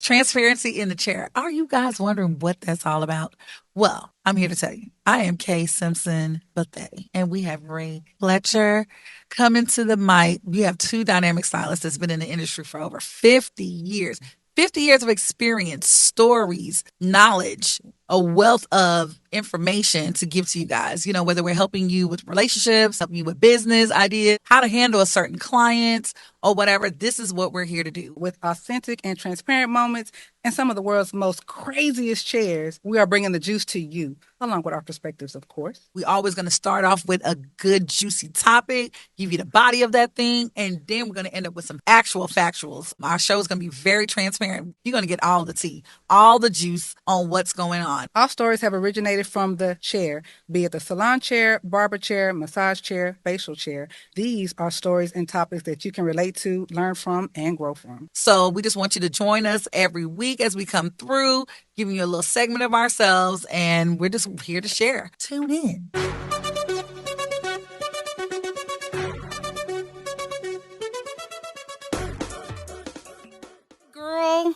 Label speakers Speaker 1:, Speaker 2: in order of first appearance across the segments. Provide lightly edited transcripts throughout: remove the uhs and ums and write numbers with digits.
Speaker 1: Transparency in the chair. Are you guys wondering what that's all about? Well, I'm here to tell you. I am Kay Simpson Buffet, and we have Ray Fletcher coming to the mic. We have two dynamic stylists that's been in the industry for over 50 years. 50 years of experience, stories, knowledge, a wealth of information to give to you guys. You know, whether we're helping you with relationships, helping you with business ideas, how to handle a certain client, or whatever. This is what we're here to do.
Speaker 2: With authentic and transparent moments and some of the world's most craziest chairs, we are bringing the juice to you, along with our perspectives, of course.
Speaker 1: We always going to start off with a good, juicy topic, give you the body of that thing, and then we're going to end up with some actual factuals. Our show is going to be very transparent. You're going to get all the tea, all the juice on what's going on.
Speaker 2: All stories have originated from the chair, be it the salon chair, barber chair, massage chair, facial chair. These are stories and topics that you can relate to, learn from, and grow from.
Speaker 1: So we just want you to join us every week as we come through, giving you a little segment of ourselves, and we're just here to share. Tune in.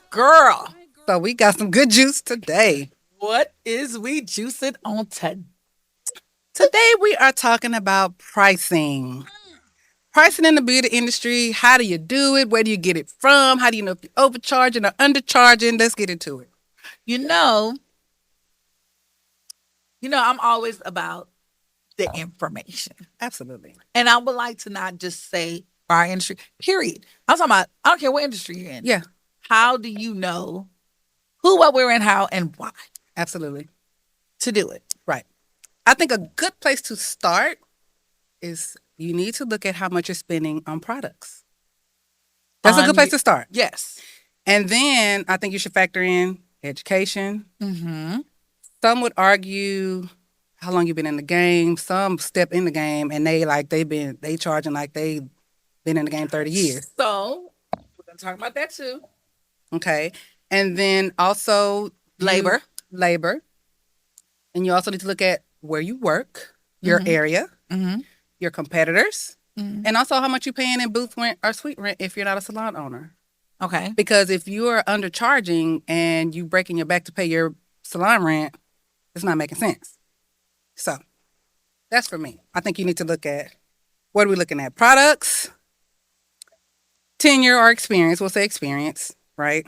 Speaker 1: Girl.
Speaker 2: So we got some good juice today.
Speaker 1: What is we juicing on today?
Speaker 2: Today we are talking about pricing. Pricing in the beauty industry. How do you do it? Where do you get it from? How do you know if you're overcharging or undercharging? Let's get into it.
Speaker 1: You know, I'm always about the information.
Speaker 2: Absolutely.
Speaker 1: And I would like to not just say our industry, period. I'm talking about, I don't care what industry you're in.
Speaker 2: Yeah.
Speaker 1: How do you know who, what, where, and how, and why
Speaker 2: Absolutely.
Speaker 1: to do it?
Speaker 2: Right. I think a good place to start is you need to look at how much you're spending on products. That's a good place to start.
Speaker 1: Yes.
Speaker 2: And then I think you should factor in education.
Speaker 1: Mm-hmm.
Speaker 2: Some would argue how long you've been in the game. Some step in the game and they charging like they've been in the game 30 years.
Speaker 1: So we're gonna talk about that too.
Speaker 2: Okay. And then also
Speaker 1: Labor.
Speaker 2: And you also need to look at where you work, your area, your competitors, and also how much you're paying in booth rent or suite rent if you're not a salon owner.
Speaker 1: Okay.
Speaker 2: Because if you are undercharging and you breaking your back to pay your salon rent, it's not making sense. So that's for me. I think you need to look at, what are we looking at? Products, tenure or experience. We'll say experience, right?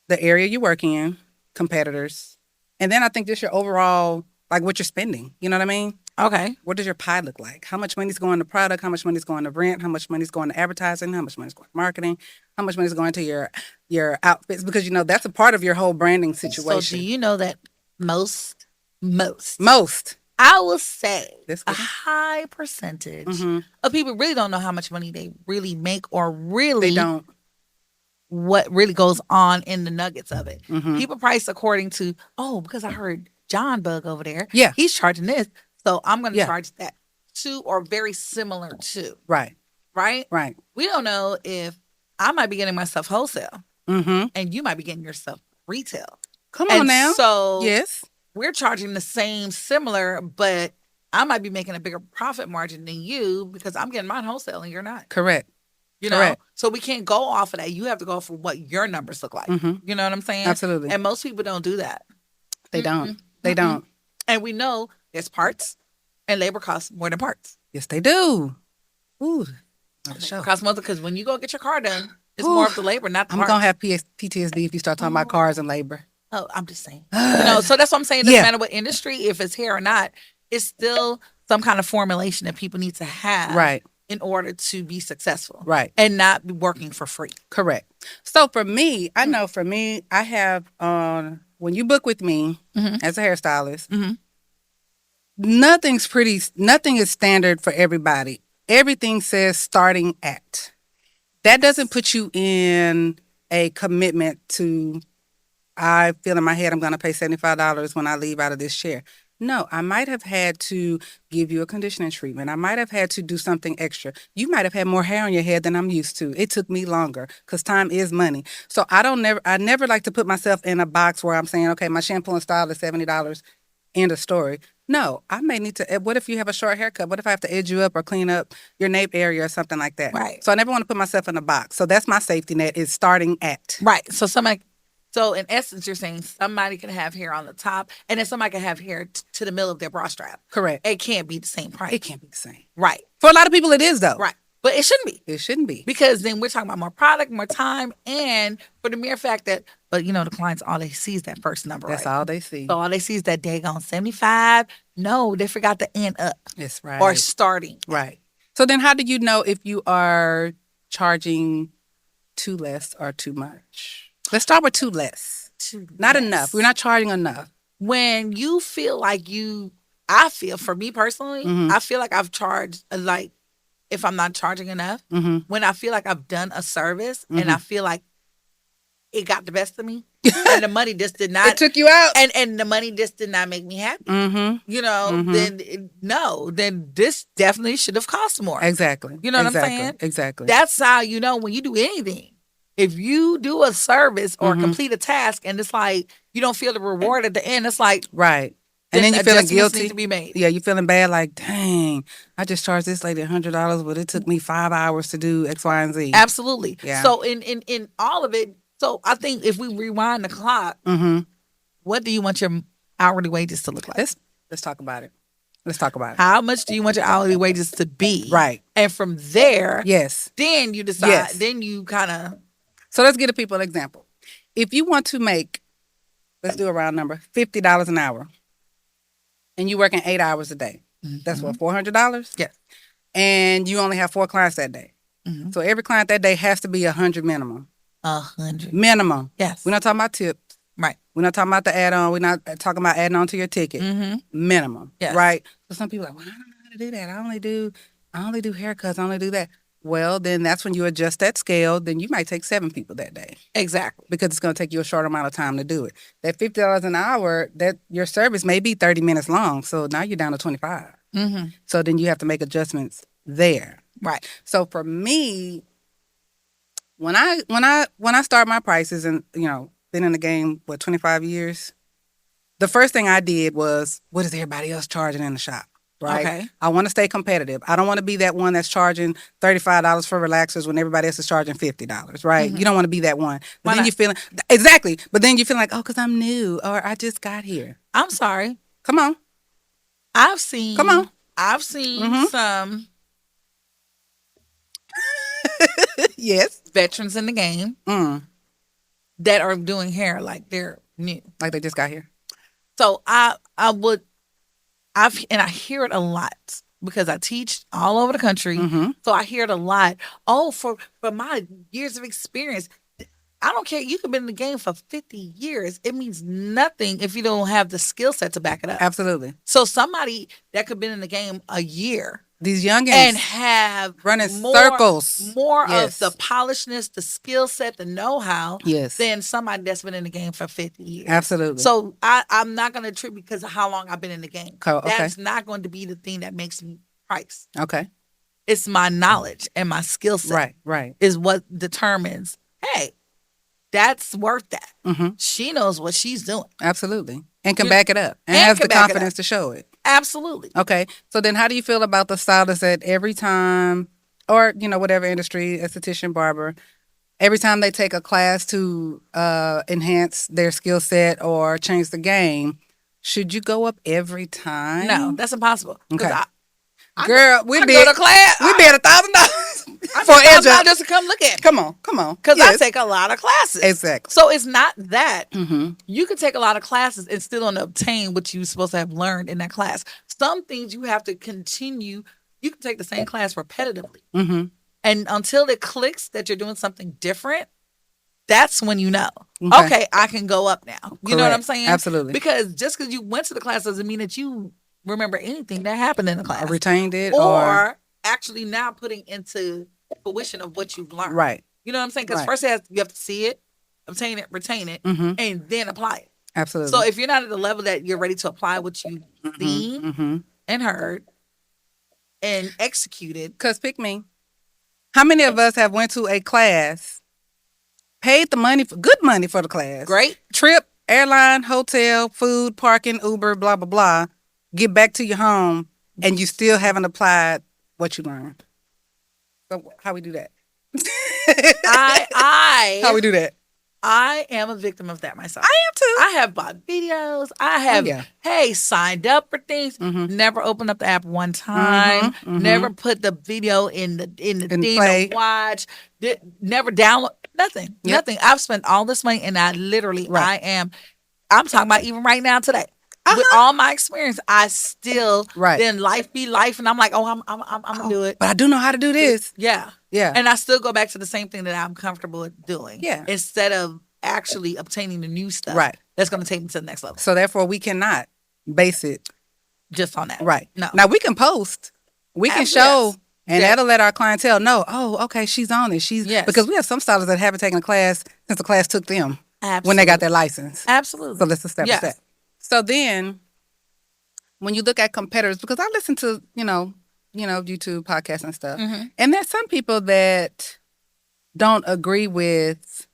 Speaker 2: The area you work in, competitors. And then I think just your overall, like what you're spending. You know what I mean?
Speaker 1: Okay.
Speaker 2: What does your pie look like? How much money's going to product? How much money's going to rent? How much money's going to advertising? How much money's going to marketing? How much money's going to your outfits? Because, that's a part of your whole branding situation.
Speaker 1: So do you know that most,
Speaker 2: I
Speaker 1: will say a high percentage of people really don't know how much money they really make or really
Speaker 2: They don't.
Speaker 1: What really goes on in the nuggets of it.
Speaker 2: Mm-hmm.
Speaker 1: People price according to, because I heard John Bug over there.
Speaker 2: Yeah.
Speaker 1: He's charging this. So I'm going to charge that too, or very similar to.
Speaker 2: Right.
Speaker 1: Right?
Speaker 2: Right.
Speaker 1: We don't know if I might be getting myself wholesale and you might be getting yourself retail.
Speaker 2: Come on now.
Speaker 1: So
Speaker 2: yes,
Speaker 1: we're charging the same, similar, but I might be making a bigger profit margin than you because I'm getting mine wholesale and you're not.
Speaker 2: Correct.
Speaker 1: Correct. So we can't go off of that. You have to go for what your numbers look like.
Speaker 2: Mm-hmm.
Speaker 1: You know what I'm saying?
Speaker 2: Absolutely.
Speaker 1: And most people don't do that.
Speaker 2: They don't. They don't.
Speaker 1: And we know there's parts and labor costs more than parts.
Speaker 2: Yes, they do. Ooh.
Speaker 1: Labor costs more because when you go get your car done, it's more of the labor, not the
Speaker 2: I'm
Speaker 1: parts.
Speaker 2: going to have PTSD if you start talking about cars and labor.
Speaker 1: Oh, I'm just saying. So that's what I'm saying. It doesn't matter what industry, if it's here or not, it's still some kind of formulation that people need to have.
Speaker 2: Right.
Speaker 1: In order to be successful.
Speaker 2: Right.
Speaker 1: And not be working for free.
Speaker 2: Correct. So for me, I know for me, I have, when you book with me as a hairstylist, nothing is standard for everybody. Everything says starting at. That doesn't put you in a commitment to, I feel in my head I'm going to pay $75 when I leave out of this chair. No, I might have had to give you a conditioning treatment. I might have had to do something extra. You might have had more hair on your head than I'm used to. It took me longer because time is money. So I never like to put myself in a box where I'm saying, okay, my shampoo and style is $70, end of story. No, I may need to. What if you have a short haircut? What if I have to edge you up or clean up your nape area or something like that?
Speaker 1: Right.
Speaker 2: So I never want to put myself in a box. So that's my safety net, is starting at.
Speaker 1: Right. So in essence, you're saying somebody can have hair on the top, and then somebody can have hair to the middle of their bra strap.
Speaker 2: Correct.
Speaker 1: It can't be the same price.
Speaker 2: It can't be the same.
Speaker 1: Right.
Speaker 2: For a lot of people, it is, though.
Speaker 1: Right. But it shouldn't be.
Speaker 2: It shouldn't be.
Speaker 1: Because then we're talking about more product, more time, and for the mere fact that, but the clients, all they see is that first number.
Speaker 2: That's
Speaker 1: right?
Speaker 2: all they see.
Speaker 1: So all they see is that daggone 75. No, they forgot the end up.
Speaker 2: That's right.
Speaker 1: Or starting.
Speaker 2: Right. So then how do you know if you are charging too less or too much? Let's start with too less. Not enough. We're not charging enough.
Speaker 1: When you feel like I feel, for me personally, I feel like I've charged, like, if I'm not charging enough, when I feel like I've done a service and I feel like it got the best of me and the money just did not.
Speaker 2: It took you out.
Speaker 1: And the money just did not make me happy. Then this definitely should have cost more.
Speaker 2: Exactly.
Speaker 1: You know what I'm saying?
Speaker 2: Exactly.
Speaker 1: That's how you know when you do anything. If you do a service or complete a task and it's like you don't feel the reward at the end, it's like,
Speaker 2: right. And then you're feeling guilty.
Speaker 1: Need to be made.
Speaker 2: Yeah, you're feeling bad, like, dang, I just charged this lady $100, but it took me 5 hours to do X, Y, and Z.
Speaker 1: Absolutely.
Speaker 2: Yeah.
Speaker 1: So in all of it, so I think if we rewind the clock, what do you want your hourly wages to look like?
Speaker 2: Let's talk about it. Let's talk about it.
Speaker 1: How much do you want your hourly wages to be?
Speaker 2: Right.
Speaker 1: And from there,
Speaker 2: yes,
Speaker 1: then you decide.
Speaker 2: Yes.
Speaker 1: Then you kind of.
Speaker 2: So let's give people an example. If you want to make, let's do a round number, $50 an hour, and you're working 8 hours a day, that's what, $400?
Speaker 1: Yes.
Speaker 2: And you only have 4 clients that day. So every client that day has to be 100 minimum.
Speaker 1: 100
Speaker 2: minimum.
Speaker 1: Yes.
Speaker 2: We're not talking about tips.
Speaker 1: Right.
Speaker 2: We're not talking about the add-on. We're not talking about adding on to your ticket. Minimum.
Speaker 1: Yes.
Speaker 2: Right. So some people are like, well, I don't know how to do that. I only do haircuts. I only do that. Well, then that's when you adjust that scale. Then you might take 7 people that day.
Speaker 1: Exactly.
Speaker 2: Because it's going to take you a short amount of time to do it. That $50 an hour, that your service may be 30 minutes long. So now you're down to 25. So then you have to make adjustments there.
Speaker 1: Right.
Speaker 2: So for me, when I start my prices, and been in the game 25 years, the first thing I did was, what is everybody else charging in the shop? Right.
Speaker 1: Okay.
Speaker 2: I want to stay competitive. I don't want to be that one that's charging $35 for relaxers when everybody else is charging $50. Right. You don't want to be that one. But then you're feeling exactly. But then you feel like, oh, because I'm new or I just got here.
Speaker 1: I'm sorry.
Speaker 2: Come on.
Speaker 1: I've seen some
Speaker 2: yes,
Speaker 1: veterans in the game that are doing hair like they're new,
Speaker 2: like they just got here.
Speaker 1: So I hear it a lot because I teach all over the country. So I hear it a lot. Oh, for my years of experience, I don't care. You could be in the game for 50 years. It means nothing if you don't have the skill set to back it up.
Speaker 2: Absolutely.
Speaker 1: So somebody that could have been in the game a year,
Speaker 2: these youngins,
Speaker 1: and have
Speaker 2: running circles,
Speaker 1: more of the polishness, the skill set, the know-how, than somebody that's been in the game for 50 years.
Speaker 2: Absolutely.
Speaker 1: So I'm not going to attribute because of how long I've been in the game.
Speaker 2: Okay.
Speaker 1: That's not going to be the thing that makes me price.
Speaker 2: Okay.
Speaker 1: It's my knowledge and my skill set.
Speaker 2: Right.
Speaker 1: Is what determines, hey, that's worth that. She knows what she's doing.
Speaker 2: Absolutely. And can back it up. And has the confidence to show it.
Speaker 1: Absolutely.
Speaker 2: Okay. So then how do you feel about the stylists that every time, or, whatever industry, esthetician, barber, every time they take a class to enhance their skill set or change the game, should you go up every time?
Speaker 1: No, that's impossible.
Speaker 2: Okay. Girl, we be
Speaker 1: go to class.
Speaker 2: We be at $1,000
Speaker 1: for $1,000 just to come look at.
Speaker 2: Come on.
Speaker 1: Because I take a lot of classes.
Speaker 2: Exactly.
Speaker 1: So it's not that you can take a lot of classes and still don't obtain what you're supposed to have learned in that class. Some things you have to continue. You can take the same class repetitively, and until it clicks that you're doing something different, that's when you know. Okay, I can go up now. You know what I'm saying?
Speaker 2: Absolutely.
Speaker 1: Because just because you went to the class doesn't mean that you remember anything that happened in the class.
Speaker 2: Or retained it.
Speaker 1: Or actually now putting into fruition of what you've learned.
Speaker 2: Right.
Speaker 1: You know what I'm saying? Because first you have to see it, obtain it, retain it, and then apply it.
Speaker 2: Absolutely.
Speaker 1: So if you're not at the level that you're ready to apply what you've seen and heard and executed.
Speaker 2: Because pick me. How many of us have went to a class, paid the money, good money for the class?
Speaker 1: Great.
Speaker 2: Trip, airline, hotel, food, parking, Uber, blah, blah, blah. get back to your home, and you still haven't applied what you learned. So how we do that? How we do that?
Speaker 1: I am a victim of that myself.
Speaker 2: I am too.
Speaker 1: I have bought videos. I have, signed up for things. Never opened up the app one time. Never put the video in the thing
Speaker 2: play.
Speaker 1: to watch. Never download nothing.
Speaker 2: Yep.
Speaker 1: Nothing. I've spent all this money, and I literally, I'm talking about even right now today. With all my experience, I still then life be life, and I'm like, I'm gonna do it.
Speaker 2: But I do know how to do this.
Speaker 1: Yeah. And I still go back to the same thing that I'm comfortable with doing.
Speaker 2: Yeah.
Speaker 1: Instead of actually obtaining the new stuff.
Speaker 2: Right.
Speaker 1: That's going to take me to the next level.
Speaker 2: So therefore, we cannot base it
Speaker 1: just on that.
Speaker 2: Right.
Speaker 1: No.
Speaker 2: Now we can post, we can show, and that'll let our clientele know. Oh, okay, she's on it. Because we have some stylists that haven't taken a class since the class took them when they got their license.
Speaker 1: Absolutely.
Speaker 2: So let's establish that. So then, when you look at competitors, because I listen to YouTube podcasts and stuff, and there's some people that don't agree with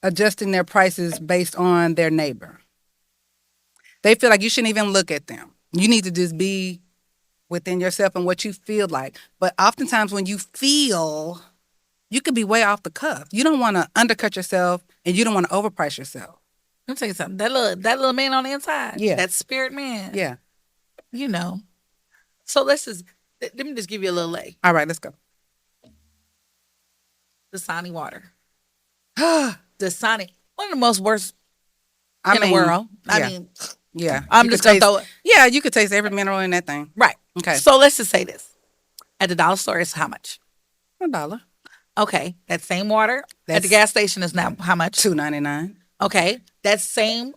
Speaker 2: adjusting their prices based on their neighbor. They feel like you shouldn't even look at them. You need to just be within yourself and what you feel like. But oftentimes when you feel, you could be way off the cuff. You don't want to undercut yourself, and you don't want to overprice yourself.
Speaker 1: Let me tell you something. That little man on the inside, that spirit man, So let me just give you a little lay.
Speaker 2: All right, let's go.
Speaker 1: Dasani water. Dasani, one of the most worst in the world. I'm just going to throw it.
Speaker 2: Yeah, you could taste every mineral in that thing.
Speaker 1: Right.
Speaker 2: Okay.
Speaker 1: So let's just say this. At the dollar store, it's how much?
Speaker 2: $1.
Speaker 1: Okay. That same water at the gas station is now how much?
Speaker 2: $2.99.
Speaker 1: Okay. That same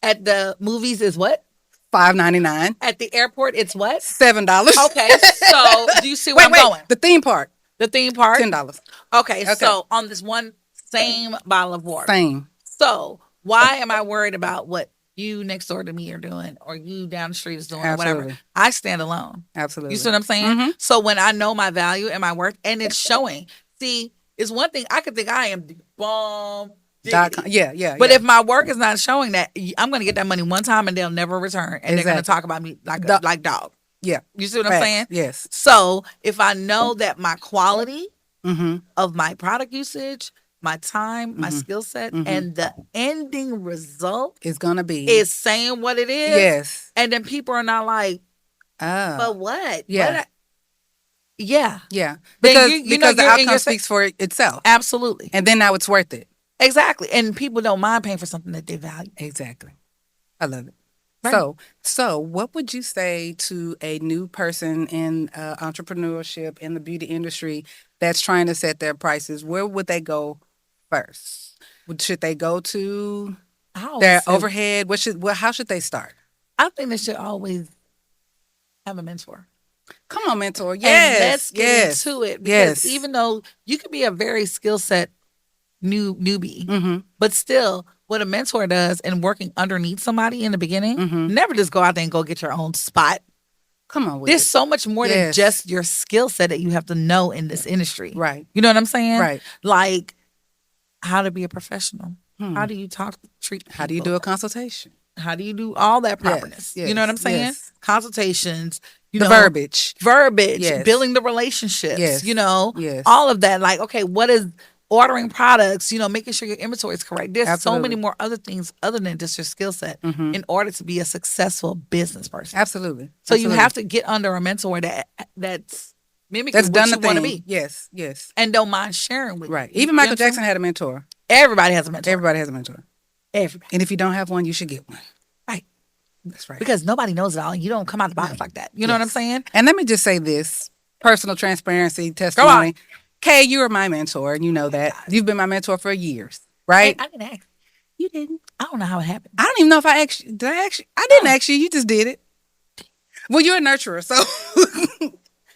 Speaker 1: at the movies is what?
Speaker 2: $5.99.
Speaker 1: At the airport, it's what?
Speaker 2: $7.
Speaker 1: Okay. So do you see where I'm going?
Speaker 2: The theme park.
Speaker 1: The theme park?
Speaker 2: $10.
Speaker 1: Okay. So on this one same bottle of water.
Speaker 2: Same.
Speaker 1: So why am I worried about what you next door to me are doing or you down the street is doing or whatever? I stand alone.
Speaker 2: Absolutely.
Speaker 1: You see what I'm saying? So when I know my value and my worth and it's showing, see, it's one thing I could think I am the bomb.
Speaker 2: Yeah.
Speaker 1: But if my work is not showing that, I'm going to get that money one time and they'll never return. And they're going to talk about me like dog.
Speaker 2: Yeah.
Speaker 1: You see what I'm saying?
Speaker 2: Yes.
Speaker 1: So if I know that my quality of my product usage, my time, my skill set, and the ending result
Speaker 2: is going to be
Speaker 1: saying what it is.
Speaker 2: Yes.
Speaker 1: And then people are not like, but what?
Speaker 2: Yeah.
Speaker 1: Yeah.
Speaker 2: Because the outcome speaks for itself.
Speaker 1: Absolutely.
Speaker 2: And then now it's worth it.
Speaker 1: Exactly. And people don't mind paying for something that they value.
Speaker 2: Exactly. I love it.
Speaker 1: Right.
Speaker 2: So what would you say to a new person in entrepreneurship in the beauty industry that's trying to set their prices? Where would they go first? Should they go to their overhead? How should they start?
Speaker 1: I think they should always have a mentor.
Speaker 2: Come on, mentor. Yes.
Speaker 1: And let's get into it. Because even though you could be a very skill set newbie, but still what a mentor does and working underneath somebody in the beginning, never just go out there and go get your own spot.
Speaker 2: Come on with
Speaker 1: There's so much more than just your skill set that you have to know in this industry.
Speaker 2: Right.
Speaker 1: You know what I'm saying?
Speaker 2: Right.
Speaker 1: Like how to be a professional. How do you treat people?
Speaker 2: How do you do a consultation?
Speaker 1: How do you do all that properness?
Speaker 2: Yes,
Speaker 1: you know what I'm saying?
Speaker 2: yes.
Speaker 1: Consultations,
Speaker 2: verbiage,
Speaker 1: yes. Building the relationships,
Speaker 2: yes. Yes.
Speaker 1: all of that. Like, okay, what is ordering products, making sure your inventory is correct. There's so many more other things other than just your skill set in order to be a successful business person.
Speaker 2: Absolutely.
Speaker 1: So you have to get under a mentor that's mimicking what you want to be.
Speaker 2: Yes.
Speaker 1: And don't mind sharing with you.
Speaker 2: Right. Even Michael Jackson had a mentor.
Speaker 1: Everybody has a mentor.
Speaker 2: Everybody has a mentor.
Speaker 1: Everybody.
Speaker 2: And if you don't have one, you should get one.
Speaker 1: Right.
Speaker 2: That's right.
Speaker 1: Because nobody knows it all. You don't come out the box like that. You know what I'm saying?
Speaker 2: And let me just say this, personal transparency, testimony. Kay, you are my mentor, and you know that. You've been my mentor for years, right?
Speaker 1: I didn't ask.
Speaker 2: You didn't.
Speaker 1: I don't know how it happened.
Speaker 2: I don't even know if I asked you. Did I ask you? I didn't ask you. You just did it. Well, you're a nurturer, so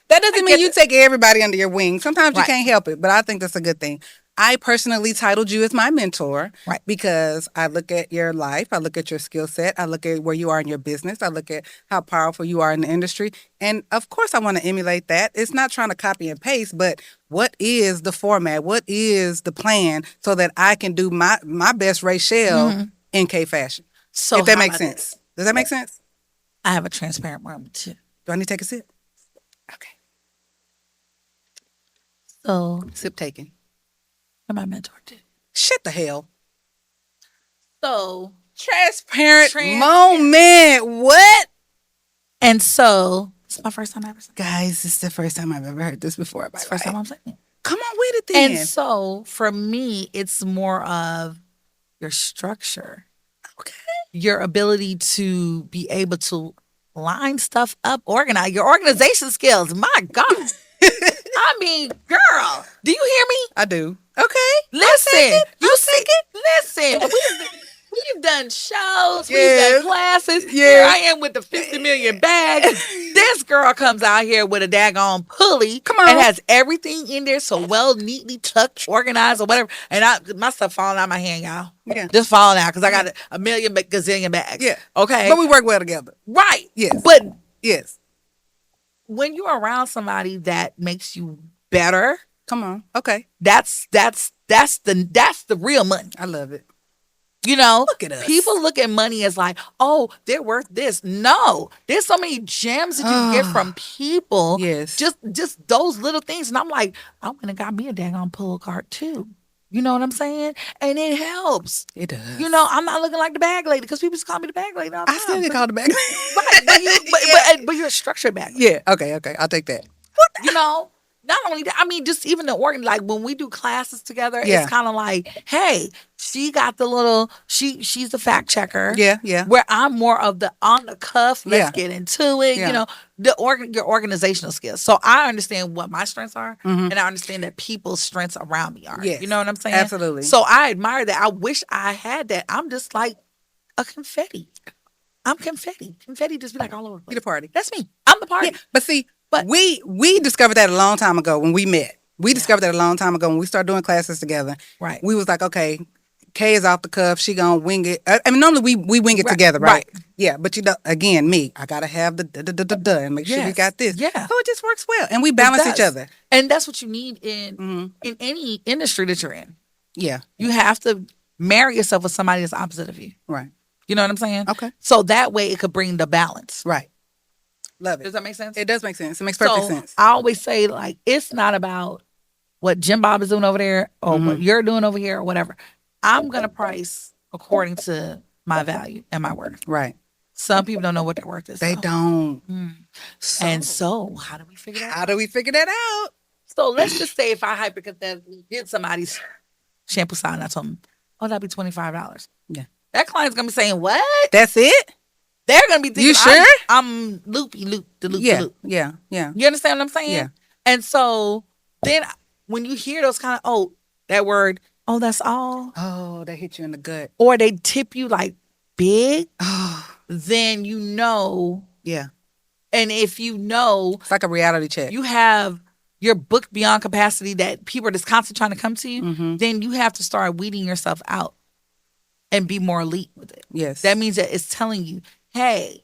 Speaker 2: that doesn't mean you take everybody under your wing. Sometimes you can't help it, but I think that's a good thing. I personally titled you as my mentor because I look at your life, I look at your skill set, I look at where you are in your business, I look at how powerful you are in the industry. And of course, I want to emulate that. It's not trying to copy and paste, but what is the format? What is the plan so that I can do my best Rachel in K fashion? So if that makes sense. Does that make sense?
Speaker 1: I have a transparent moment too.
Speaker 2: Do I need to take a sip? Okay.
Speaker 1: So,
Speaker 2: Sip taken.
Speaker 1: what my mentor did.
Speaker 2: Shut the hell.
Speaker 1: So,
Speaker 2: Transparent moment. What?
Speaker 1: And so, it's my first time ever saying it.
Speaker 2: Guys, this is the first time I've ever heard this before.
Speaker 1: It's the first time I'm saying it.
Speaker 2: Come on with it then.
Speaker 1: And so, for me, it's more of your structure.
Speaker 2: Okay.
Speaker 1: Your ability to be able to line stuff up, organize, your organization skills. My God. I mean, girl, do you hear me?
Speaker 2: I do. Okay.
Speaker 1: Listen,
Speaker 2: I'll take it.
Speaker 1: listen. We've done shows, we've
Speaker 2: Yes.
Speaker 1: done classes.
Speaker 2: Yes.
Speaker 1: Here I am with the 50 million bags. This girl comes out here with a daggone pulley.
Speaker 2: Come on.
Speaker 1: And has everything in there so well, neatly tucked, organized, or whatever. And my stuff falling out of my hand, y'all.
Speaker 2: Yeah.
Speaker 1: Just falling out because I got a million gazillion bags.
Speaker 2: Yeah.
Speaker 1: Okay.
Speaker 2: But we work well together.
Speaker 1: Right.
Speaker 2: Yes.
Speaker 1: But
Speaker 2: Yes.
Speaker 1: when you're around somebody that makes you better,
Speaker 2: Come on. Okay.
Speaker 1: that's the real money.
Speaker 2: I love it.
Speaker 1: You know,
Speaker 2: Look at us.
Speaker 1: People look at money as like, oh, they're worth this. No, there's so many gems that you can get from people.
Speaker 2: Yes.
Speaker 1: Just those little things. And I'm like, I went and got me a daggone pull cart too. You know what I'm saying? And it helps.
Speaker 2: It does.
Speaker 1: You know, I'm not looking like the bag lady because people just call me the bag lady all the
Speaker 2: I
Speaker 1: time.
Speaker 2: still get called the back.
Speaker 1: Right, but you're a structured bag lady.
Speaker 2: Yeah. Okay. I'll take that.
Speaker 1: You know, not only that, I mean, just even the organ, like when we do classes together,
Speaker 2: Yeah.
Speaker 1: it's kind of like, hey, she got the little, she's the fact checker.
Speaker 2: Yeah. Yeah.
Speaker 1: Where I'm more of the on the cuff, let's
Speaker 2: Yeah.
Speaker 1: get into it,
Speaker 2: Yeah.
Speaker 1: you know, your organizational skills. So I understand what my strengths are, and I understand that people's strengths around me are.
Speaker 2: Yes.
Speaker 1: You know what I'm saying?
Speaker 2: Absolutely.
Speaker 1: So I admire that. I wish I had that. I'm just like a confetti. I'm confetti. Confetti just be like all over the place.
Speaker 2: You the party.
Speaker 1: That's me. I'm the party.
Speaker 2: Yeah. But see,
Speaker 1: But-
Speaker 2: we discovered that a long time ago when we met. We discovered that a long time ago when we started doing classes together.
Speaker 1: Right.
Speaker 2: We was like, okay, Kay is off the cuff. She gonna wing it. I mean, normally we wing it together, right? Yeah. But you know, again, me, I gotta have the da and make sure we
Speaker 1: Yes.
Speaker 2: got this.
Speaker 1: Yeah.
Speaker 2: So it just works well, and we balance
Speaker 1: It
Speaker 2: each
Speaker 1: does.
Speaker 2: other.
Speaker 1: And that's what you need in any industry that you're in.
Speaker 2: Yeah.
Speaker 1: You have to marry yourself with somebody that's opposite of you.
Speaker 2: Right.
Speaker 1: You know what I'm saying?
Speaker 2: Okay.
Speaker 1: So that way it could bring the balance.
Speaker 2: Right. Love it.
Speaker 1: Does that make sense?
Speaker 2: It does make sense. It makes perfect
Speaker 1: So
Speaker 2: sense.
Speaker 1: I always say, like, it's not about what Jim Bob is doing over there or what you're doing over here or whatever. I'm going to price according to my value and my worth.
Speaker 2: Right.
Speaker 1: Some people don't know what their worth is.
Speaker 2: They
Speaker 1: though.
Speaker 2: don't.
Speaker 1: And so, how do we figure that out?
Speaker 2: How do we figure that out?
Speaker 1: So let's just say if I hypothetically get somebody's shampoo sign and I told them, oh, that'd be $25.
Speaker 2: Yeah.
Speaker 1: That client's going to be saying, what?
Speaker 2: That's it?
Speaker 1: They're going to be thinking,
Speaker 2: You sure?
Speaker 1: I'm loopy, loop.
Speaker 2: Yeah.
Speaker 1: Loop.
Speaker 2: Yeah. Yeah.
Speaker 1: You understand what I'm saying?
Speaker 2: Yeah.
Speaker 1: And so then when you hear those kind of, oh, that word, oh, that's all,
Speaker 2: Oh, they hit you in the gut.
Speaker 1: or they tip you like big,
Speaker 2: Oh,
Speaker 1: then you know.
Speaker 2: yeah.
Speaker 1: And if you know
Speaker 2: It's like a reality check.
Speaker 1: you have your book beyond capacity that people are just constantly trying to come to you,
Speaker 2: Mm-hmm.
Speaker 1: then you have to start weeding yourself out and be more elite with it.
Speaker 2: Yes.
Speaker 1: That means that it's telling you, hey,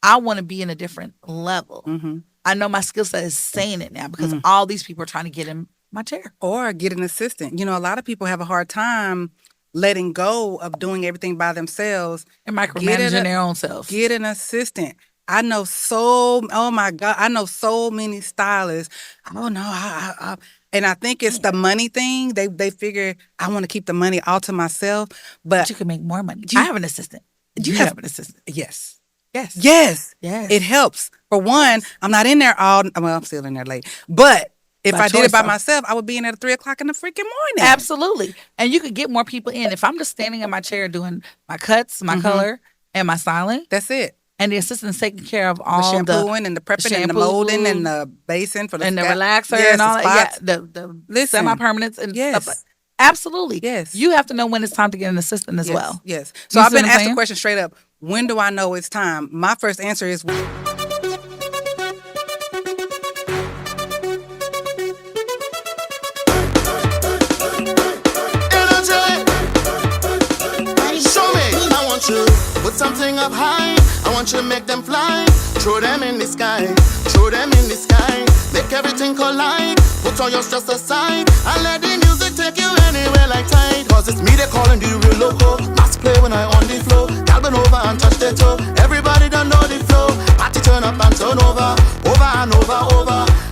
Speaker 1: I want to be in a different level.
Speaker 2: Mm-hmm.
Speaker 1: I know my skill set is saying it now because all these people are trying to get in my chair.
Speaker 2: Or get an assistant. You know, a lot of people have a hard time letting go of doing everything by themselves.
Speaker 1: And
Speaker 2: Get
Speaker 1: micromanaging
Speaker 2: it-
Speaker 1: their own self.
Speaker 2: Get an assistant. I know oh my God, I know so many stylists. Oh no, and I think it's the money thing. They figure I want to keep the money all to myself. But
Speaker 1: But you can make more money.
Speaker 2: You-
Speaker 1: I have an assistant. You have an assistant.
Speaker 2: yes.
Speaker 1: Yes.
Speaker 2: Yes.
Speaker 1: Yes.
Speaker 2: It helps. For one, I'm not in there I'm still in there late. But if
Speaker 1: By
Speaker 2: I did it
Speaker 1: choice,
Speaker 2: by
Speaker 1: though.
Speaker 2: myself, I would be in there at 3:00 in the freaking morning.
Speaker 1: Absolutely. And you could get more people in. If I'm just standing in my chair doing my cuts, my color, and my styling,
Speaker 2: That's it.
Speaker 1: and the assistant's taking care of
Speaker 2: The
Speaker 1: all
Speaker 2: shampooing and the prepping and the
Speaker 1: shampoo
Speaker 2: molding and the basin for the
Speaker 1: and the
Speaker 2: scalp.
Speaker 1: relaxer
Speaker 2: Yes,
Speaker 1: and all
Speaker 2: the
Speaker 1: that.
Speaker 2: spots.
Speaker 1: Yeah, the
Speaker 2: Listen.
Speaker 1: semi-permanents and
Speaker 2: Yes.
Speaker 1: stuff like absolutely.
Speaker 2: Yes.
Speaker 1: You have to know when it's time to get an assistant as
Speaker 2: Yes,
Speaker 1: well.
Speaker 2: yes. So
Speaker 1: You
Speaker 2: I've
Speaker 1: see
Speaker 2: been
Speaker 1: what I'm
Speaker 2: asked the
Speaker 1: saying?
Speaker 2: question straight up. When do I know it's time? My first answer is
Speaker 3: Show me. I want you put something up high. I want you to make them fly. Throw them in the sky. Throw them in the sky. Make everything collide. Put all your stress aside. And let the music take you anywhere like tide. Cause it's me they calling the real loco. Mass play when I on the floor. Gal been over over and touch the toe. Everybody don't know the flow. Party turn up and turn over and over.